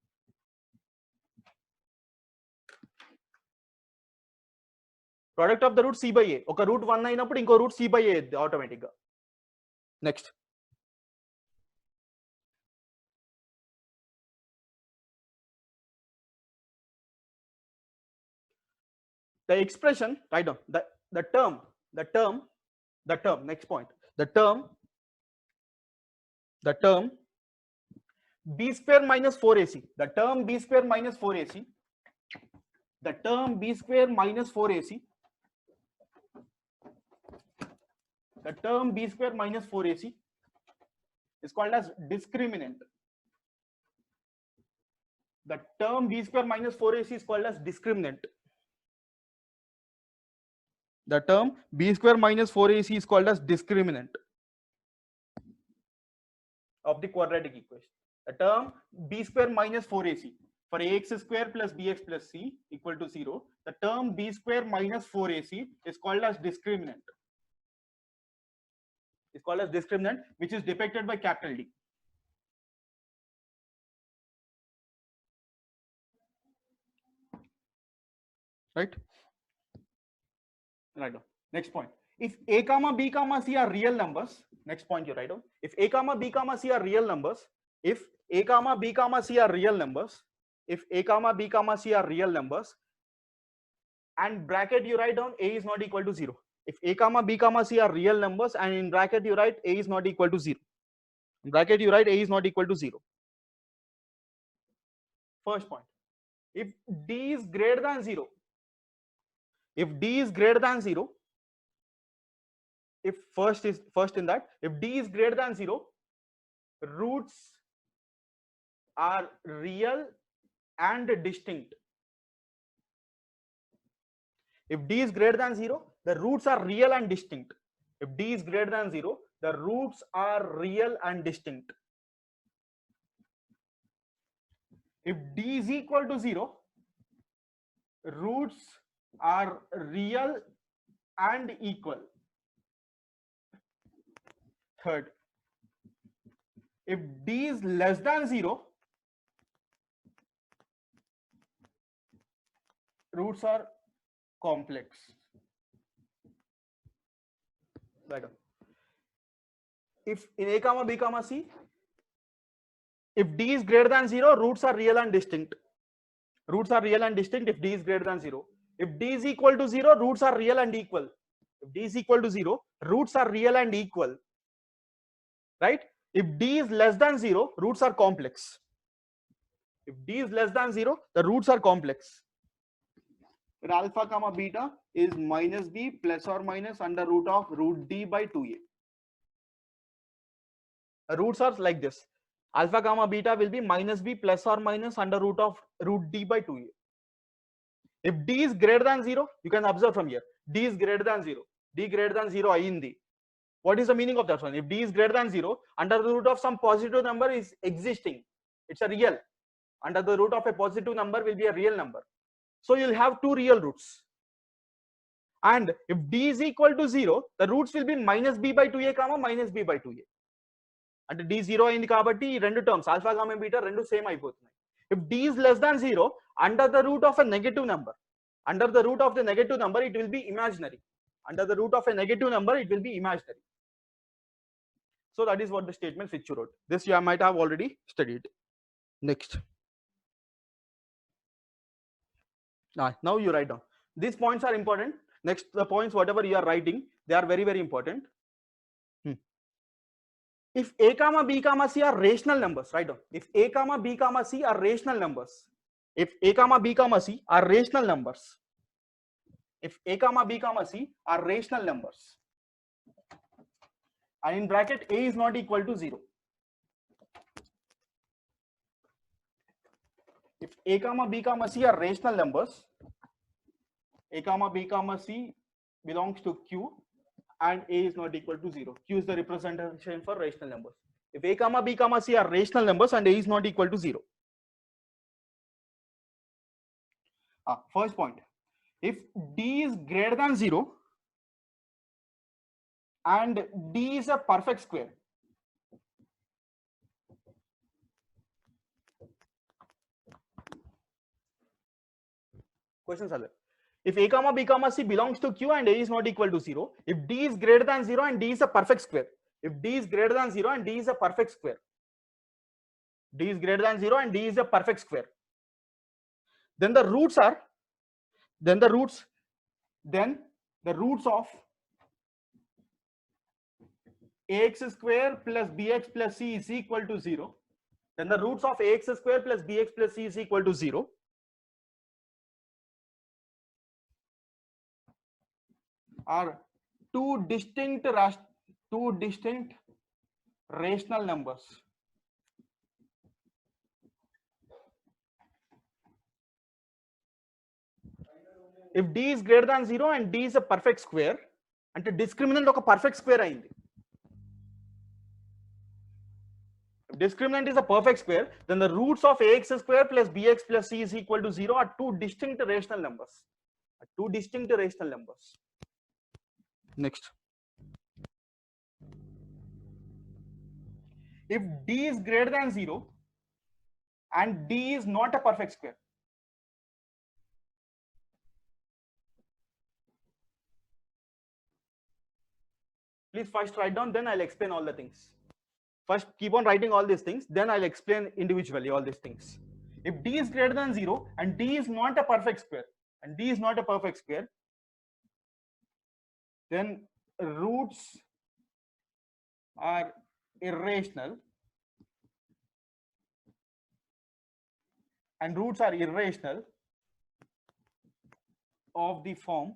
Product of the root c by a. Okay, root 1 అయినప్పుడు ఇంకో root c by a automatic గా. Next. The expression, write down the term, next point, the term b square minus 4ac, the term b square minus 4ac, the term b square minus 4ac, the term b square minus 4ac is called as discriminant. The term b square minus 4ac is called as discriminant. The term b square minus 4ac is called as discriminant of the quadratic equation. The term b square minus 4ac for ax square plus bx plus c equal to 0. The term b square minus 4ac is called as discriminant. It's called as discriminant, which is depicted by capital D. Right? Right down. Next point. If a comma b comma c are real numbers, next point you write down. If a comma b comma c are real numbers, if a comma b comma c are real numbers, if a comma b comma c are real numbers, and bracket you write down a is not equal to 0. If a comma b comma c are real numbers, and in bracket you write a is not equal to 0. In bracket you write a is not equal to 0. First point. If d is greater than 0, if d is greater than 0, if first in that, if d is greater than 0, roots are real and distinct. If d is greater than 0, the roots are real and distinct. If d is greater than 0, the roots are real and distinct. If d is equal to 0, roots are real and equal. Third, if d is less than 0, roots are complex. Right. If in a comma b comma c, if d is greater than 0, roots are real and distinct. Roots are real and distinct if d is greater than 0. If d is equal to 0, roots are real and equal. If d is equal to 0, roots are real and equal. Right? If d is less than 0, roots are complex. If d is less than 0, the roots are complex. Where alpha comma beta is minus b plus or minus under root of root d by 2a. The roots are like this. Alpha comma beta will be minus b plus or minus under root of root d by 2a. If d is greater than 0, you can observe from here. D is greater than 0. D greater than 0 ayindi. What is the meaning of that one? If d is greater than 0, under the root of some positive number is existing. It's a real. Under the root of a positive number will be a real number. So you'll have two real roots. And if d is equal to 0, the roots will be minus b by 2a comma minus b by 2a. And d 0 ayindi kabatti rendu terms alpha gamma beta rendu same ayipotunnayi. If d is less than 0, under the root of a negative number, under the root of the negative number, it will be imaginary. Under the root of a negative number, it will be imaginary. So that is what the statements which you wrote. This you might have already studied. Next. Now you write down. These points are important. Next, the points whatever you are writing, they are very, very important. if a comma b comma c are rational numbers, write down. If a comma b comma c are rational numbers, if a comma b comma c are rational numbers, if a comma b comma c are rational numbers, and in bracket a is not equal to 0. If a comma b comma c are rational numbers, a comma b comma c belongs to q and a is not equal to 0. Q is the representation for rational numbers. If a comma b comma c are rational numbers and a is not equal to 0. First point, if d is greater than 0 and d is a perfect square, questions are there. If a comma b comma c belongs to q and a is not equal to 0, if d is greater than 0 and d is a perfect square, if d is greater than 0 and d is a perfect square, d is greater than 0 and d is a perfect square, then the roots are, then the roots of ax square plus bx plus c is equal to 0, then the roots of ax square plus bx plus c is equal to 0. Are two distinct rational numbers. If d is greater than 0 and d is a perfect square, అంటే discriminant ఒక perfect square అయింది. If discriminant is a perfect square, then the roots of ax square plus bx plus c is equal to 0 are two distinct rational numbers. Two distinct rational numbers. Next, if d is greater than 0 and d is not a perfect square, please first write down, then I'll explain all the things. First keep on writing all these things, then I'll explain individually all these things. If d is greater than 0 and d is not a perfect square, and d is not a perfect square, then roots are irrational, and roots are irrational of the form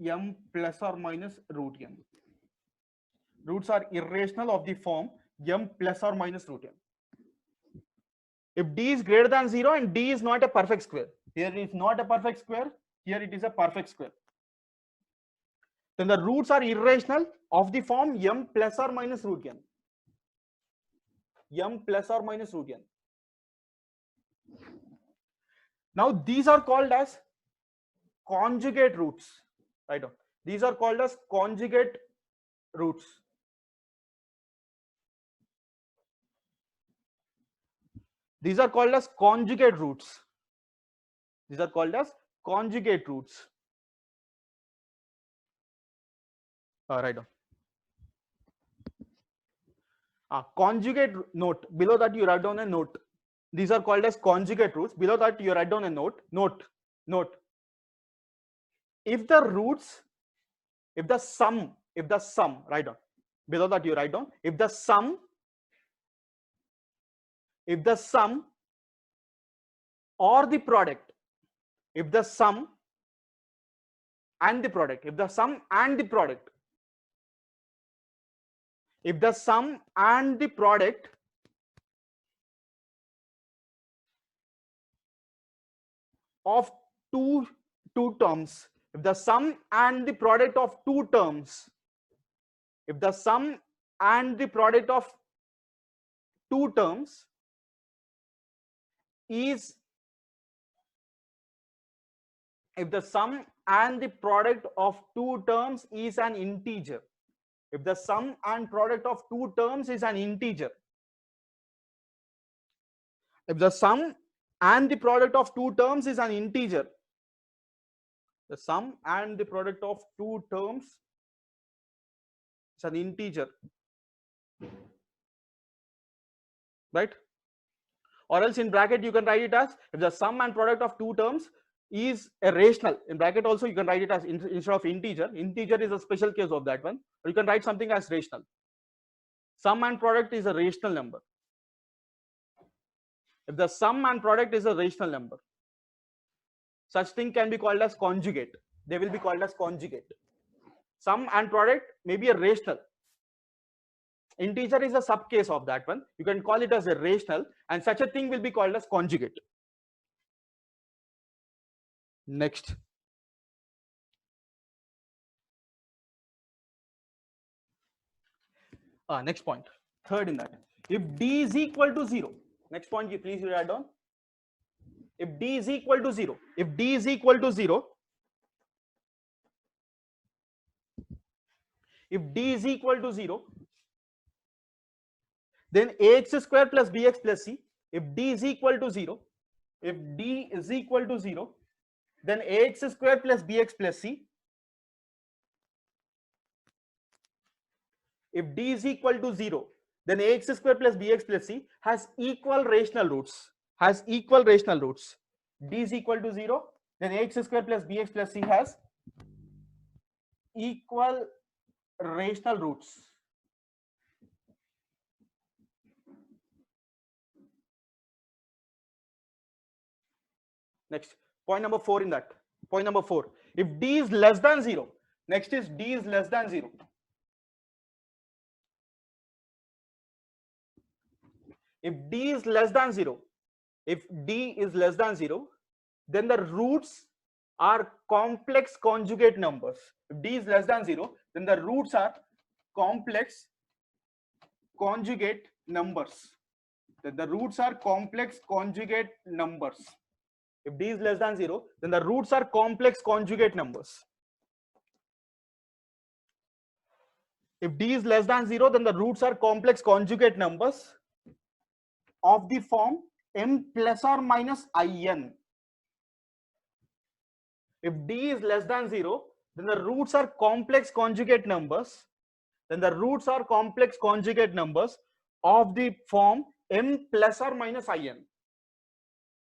m plus or minus root m. Roots are irrational of the form m plus or minus root m. If d is greater than 0 and d is not a perfect square, here it is not a perfect square, here it is a perfect square, then the roots are irrational of the form m plus or minus root n. M plus or minus root n. Now these are called as conjugate roots. Right now, these are called as conjugate roots. These are called as conjugate roots. These are called as conjugate roots. Right now. Conjugate note. Below that you write down a note. These are called as conjugate roots. Below that you write down a note. Note. If the roots, if the sum, write down. Below that you write down. If the sum or the product, if the sum and the product, if the sum and the product, if the sum and the product of two terms, if the sum and the product of two terms, if the sum and the product of two terms is, if the sum and the product of two terms is an integer, if the sum and product of two terms is an integer, if the sum and the product of two terms is an integer, the sum and the product of two terms is an integer, right? Or else in bracket you can write it as, if the sum and product of two terms is a rational. In bracket also you can write it as instead of integer. Integer is a special case of that one. Or you can write something as rational. Sum and product is a rational number. If the sum and product is a rational number, such thing can be called as conjugate. They will be called as conjugate. Sum and product may be a rational. Integer is a subcase of that one. You can call it as a rational, and such a thing will be called as conjugate. Next. Next point. Third in that. If D is equal to 0. Next point, please write down. If D is equal to 0. If D is equal to 0. If D is equal to 0. Then ax square plus bx plus c. If D is equal to 0. If D is equal to 0. Then ax square plus bx plus c. If D is equal to 0, then ax square plus bx plus c has equal rational roots. Has equal rational roots. D is equal to 0, then ax square plus bx plus c has equal rational roots. Next, point number 4 in that. Point number 4. If D is less than 0, next is D is less than 0. If D is less than 0, if D is less than 0, then the roots are complex conjugate numbers. If D is less than 0, then the roots are complex conjugate numbers. The roots are complex conjugate numbers. If D is less than 0, then the roots are complex conjugate numbers. If D is less than 0, then the roots are complex conjugate numbers of the form m plus or minus in. If D is less than 0, then the roots are complex conjugate numbers. Then the roots are complex conjugate numbers of the form m plus or minus in.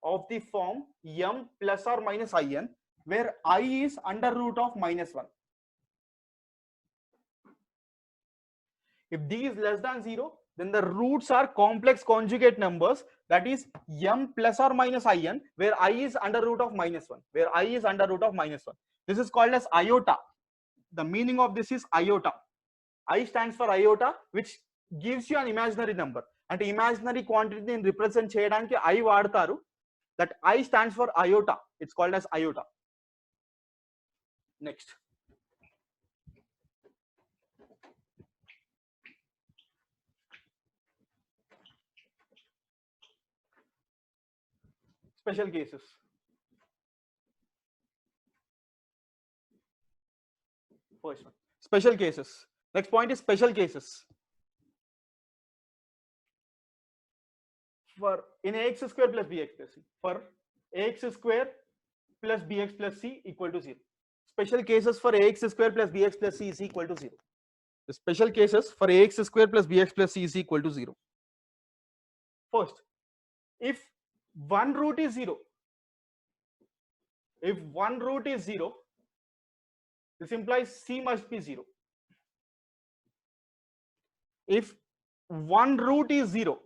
Of the form m plus or minus in, where I is under root of minus 1. If D is less than 0, then the roots are complex conjugate numbers, that is m plus or minus in, where I is under root of minus 1. Where I is under root of minus 1. This is called as iota. The meaning of this is iota. I stands for iota, which gives you an imaginary number. And imaginary quantity in represent cheyadaniki I vaadtaru. That I stands for iota. It's called as iota. Next. Special cases. First one. Special cases. Next point is special cases. For in ax square plus bx plus c. For ax square plus bx plus c equal to 0. Special cases for ax square plus bx plus c is equal to 0. The special cases for ax square plus bx plus c is equal to 0. First, if one root is 0, if one root is 0, this implies c must be 0. If one root is 0,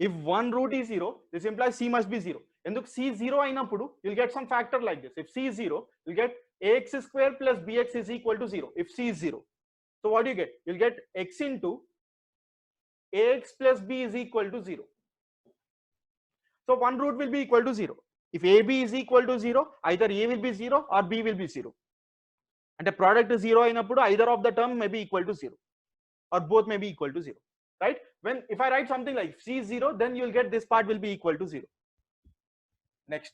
if one root is 0, this implies c must be 0. Enduk c 0 ainappudu, you'll get some factor like this. If c is 0, you'll get ax square plus bx is equal to 0. If c is 0, so what do you get? You'll get x into ax plus b is equal to 0. So one root will be equal to 0. If ab is equal to 0, either a will be 0 or b will be 0. And the product is 0 ainappudu, either of the term may be equal to 0 or both may be equal to 0. Right? When if I write something like c is 0, then you'll get this part will be equal to 0. Next,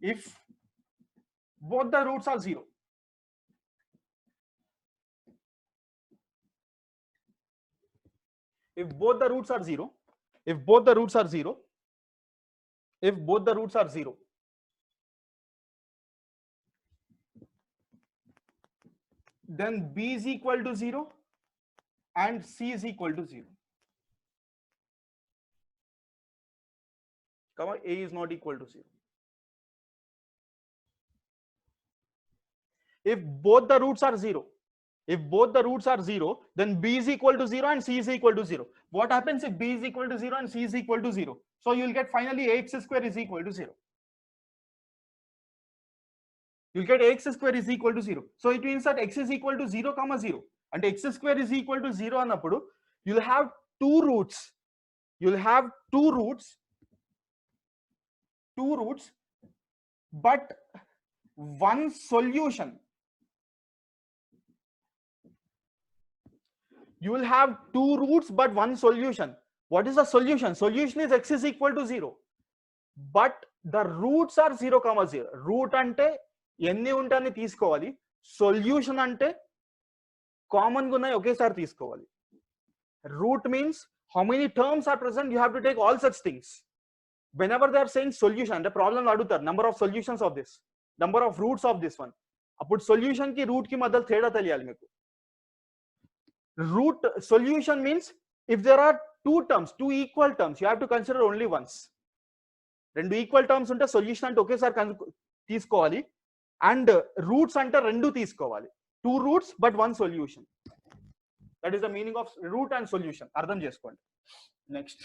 if both the roots are 0, if both the roots are 0, if both the roots are 0, if both the roots are 0, then b is equal to 0 and c is equal to 0. Come on, a is not equal to 0. if both the roots are 0. If both the roots are 0, then b is equal to 0 and c is equal to 0. What happens if b is equal to 0 and c is equal to 0? So you'll get finally ax square is equal to 0. You'll get ax square is equal to 0. So it means that x is equal to 0 comma 0. And x square is equal to 0 anappudu, you'll have two roots. You'll have two roots, but one solution. You will have two roots but one solution. What is the solution? Solution is x is equal to 0. But the roots are 0 comma 0. Root ante ఎన్ని ఉంటాయని తీసుకోవాలి, solution అంటే common గా ఉన్నాయి ఒకేసారి తీసుకోవాలి. Root means how many terms are present, you have to take all such things. Whenever they are saying solution, the problem adutar number of solutions of this, number of roots of this one. అప్పుడు solution కి route కి మధ్య తేడా తెలియాలి మీకు. Root solution means if there are two terms, two equal terms, you have to consider only once. రెండు equal terms ఉంటే solution అంటే ఒకేసారి తీసుకోవాలి. అండ్ రూట్స్ అంటే రెండు తీసుకోవాలి. Two roots but one solution. That is the meaning of root and solution. అర్థం చేసుకోండి. Next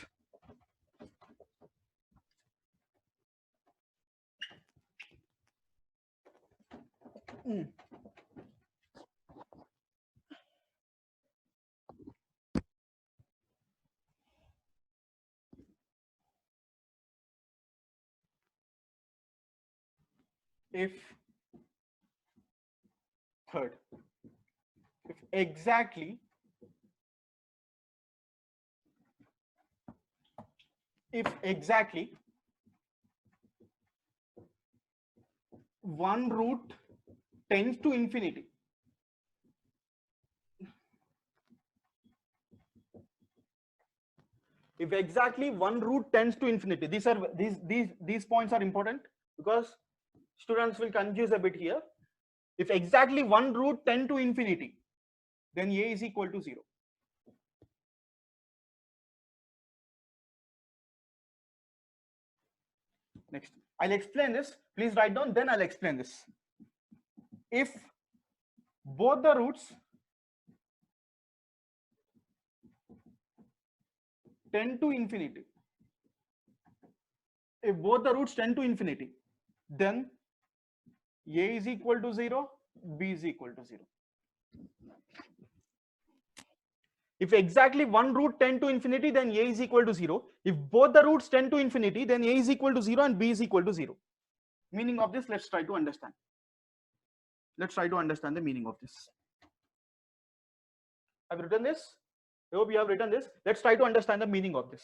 if third, if exactly one root tends to infinity, if exactly one root tends to infinity, these points are important because students will confuse a bit here. If exactly one root tend to infinity, then a is equal to 0. Next, I'll explain this. Please write down, then I'll explain this. If both the roots tend to infinity, if both the roots tend to infinity, then a is equal to 0, b is equal to 0. If exactly one root tend to infinity, then a is equal to 0. If both the roots tend to infinity, then a is equal to 0 and b is equal to 0. Meaning of this, let's try to understand. Let's try to understand the meaning of this. I've written this. I hope you have written this. Let's try to understand the meaning of this.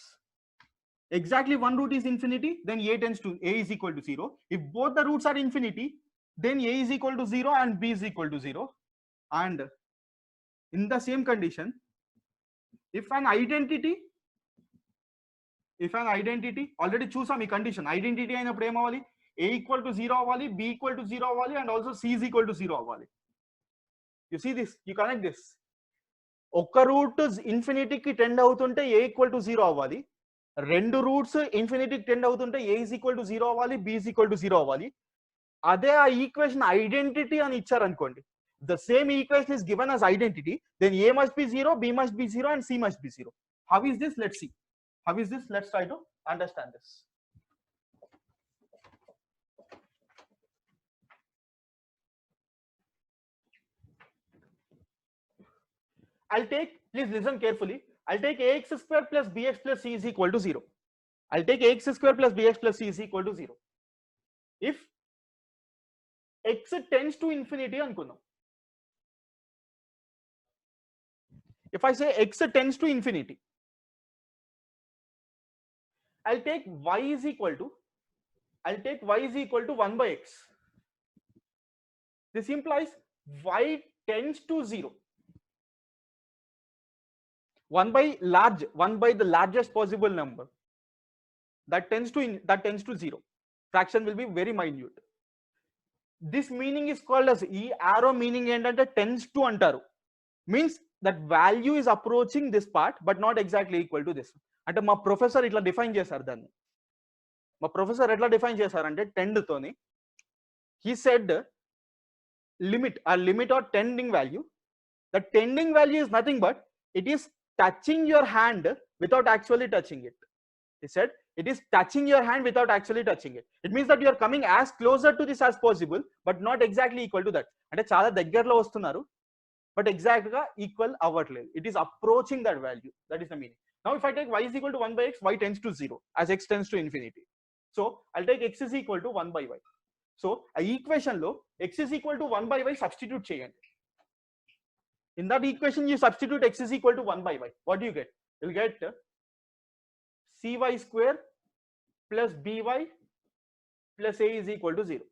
Exactly one root is infinity, then a is equal to 0. If both the roots are infinity, then a is equal to 0 and b is equal to 0. And in the same condition, if an identity already choose some condition, identity అయినప్పుడు ఏం అవ్వాలి, a equal to 0 అవ్వాలి, b equal to 0 అవ్వాలి, and also c is equal to 0 అవ్వాలి. You see this, you connect this. ఒక route ఇన్ఫినిటీకి tend అవుతుంటే a equal to 0 అవ్వాలి, రెండు రూట్స్ ఇన్ఫినిటీకి టెండ్ అవుతుంటే a is equal to 0 అవ్వాలి, b is equal to 0 అవ్వాలి. అదే ఆ ఈక్వేషన్ ఐడెంటిటీ అని ఇచ్చారనుకోండి, the same equation is given as identity, then a must be 0, b must be 0, and c must be 0. How is this? Let's see. How is this? Let's try to understand this. I'll take, please listen carefully, I'll take ax square plus bx plus c is equal to 0. I'll take ax square plus bx plus c is equal to 0. If x tends to infinity అనుకుందాం. If I say x tends to infinity, I'll take y is equal to 1 by x. This implies y tends to 0. 1 by the largest possible number that tends to 0. Fraction will be very minute. This meaning is called as e arrow meaning ఏంటంటే tends to అంటారు. Means that value is approaching this part but not exactly equal to this. అంటే మా professor ఇట్లా define చేశారు దాన్ని. మా professor ఎట్లా define చేశారంటే 10 తోని he said limit or tending value. The tending value is nothing but it is touching your hand without actually touching it. He said it is touching your hand without actually touching it. It means that you are coming as closer to this as possible, but not exactly equal to that. అంటే చాలా దగ్గరలో వస్తున్నారు, but exact గా equal అవ్వట్లేదు. It is approaching that value. That is the meaning. Now if I take y is equal to 1 by x, y tends to 0 as x tends to infinity. So I'll take x is equal to 1 by y. So a equation లో x is equal to 1 by y substitute చేయండి. In that equation you substitute x is equal to 1 by y. What do you get? You'll get cy square plus by plus a is equal to 0.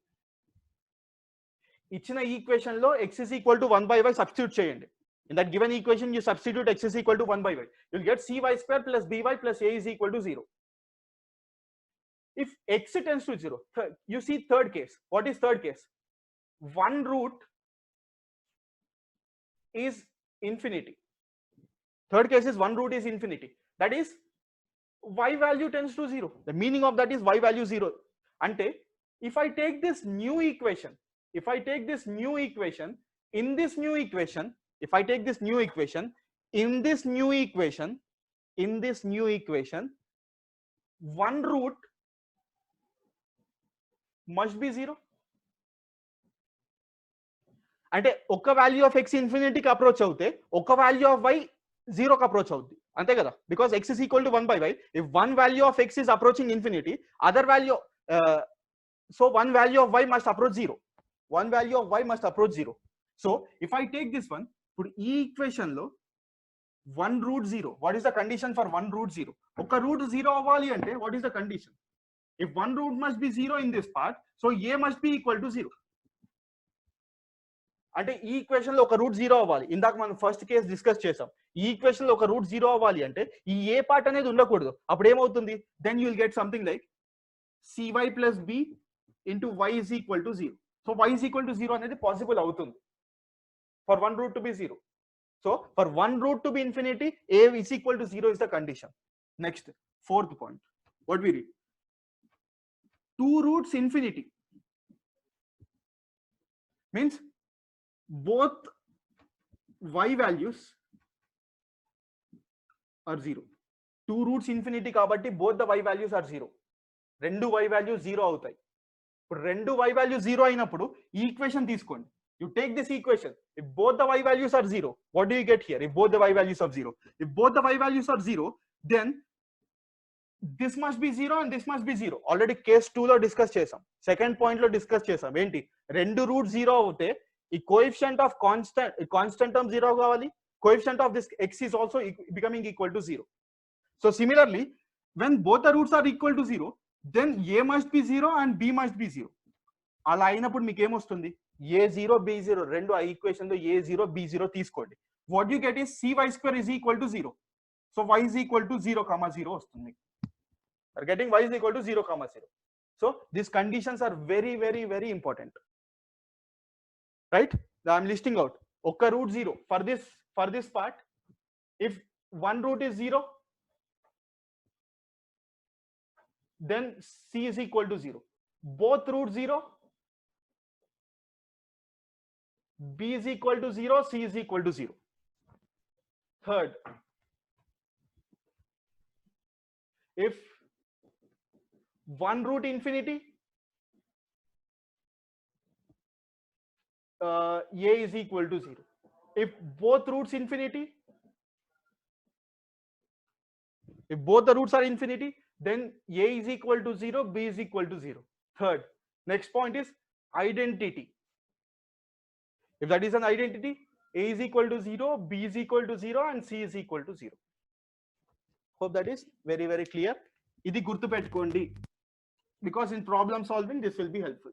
ఇచ్చిన equation లో x is equal to 1 by y substitute చేయండి. In that given equation you substitute x is equal to 1 by y. You'll get cy square plus by plus a is equal to 0. If x tends to 0, you see third case. What is third case? 1 root is infinity. Third case is 1 root is infinity. That is y value tends to 0. The meaning of that is y value 0. Ante if I take this new equation, in this new equation, one root must be 0. అంటే ఒక value of x ఇన్ఫినిటీకి approach అవుతే ఒక value of y జీరోకి approach అవుద్ది, అంతే కదా, because x is equal to 1 by y. If one value of x is approaching infinity, other value so one value of y must approach 0. One value of y must approach 0. So if I take this one, ఇప్పుడు ఈ equation లో 1 root 0, what is the condition for 1 root 0? ఒక route 0 అవ్వాలి అంటే what is the condition? If 1 root must be 0 in this part, so a must be equal to 0. అంటే ఈ equation లో ఒక రూట్ 0 అవ్వాలి. ఇందాక మనం ఫస్ట్ కేసు డిస్కస్ చేసాం. ఈ ఈక్వేషన్ లో ఒక రూట్ 0 అవ్వాలి అంటే ఈ ఏ పార్ట్ అనేది ఉండకూడదు. అప్పుడు ఏమవుతుంది? Then you will get something like cy plus b into y is equal to 0. So y is equal to 0 అనేది పాసిబుల్ అవుతుంది for 1 root to be 0. So for 1 root to be infinity, a is equal to 0 is the condition. Next, fourth point, what we read? 2 roots infinity means both y values are 0. 2 roots infinity kabatti both the y values are 0. రెండు y values 0 అవుతాయి. ఇప్పుడు రెండు y values 0 అయినప్పుడు ఈ equation తీసుకోండి. You take this equation. If both the y values are 0, what do you get here? If both the y values are 0, then this must be 0 and this must be 0. Already case 2 లో discuss చేసాం. Second point లో discuss చేసాం. ఏంటి? రెండు route 0 అవుతే ఈ coefficient of constant term 0 కావాలి. Coefficient of this x is also becoming equal to 0. So similarly, when both the roots are equal to 0, then a must be 0 and b must be 0. అలా అయినప్పుడు మీకు ఏమొస్తుంది? a0 b0 రెండు ఆ equation లో a0 b0 తీసుకోండి. What you get is cy square is equal to 0. So y is equal to 0, 0 వస్తుంది. are getting y is equal to 0, 0. So these conditions are very, very, very important, right? I'm listing out. Okka root 0 for this part. If one root is 0, then c is equal to 0. Both root 0, b is equal to 0, c is equal to 0. Third, if one root infinity, a is equal to 0. If both roots infinity, if both the roots are infinity, then a is equal to 0, b is equal to 0. Third, next point is identity. If that is an identity, a is equal to 0, b is equal to 0 and c is equal to 0. Hope that is very, very clear. Idi gurtu pettukondi, because in problem solving this will be helpful.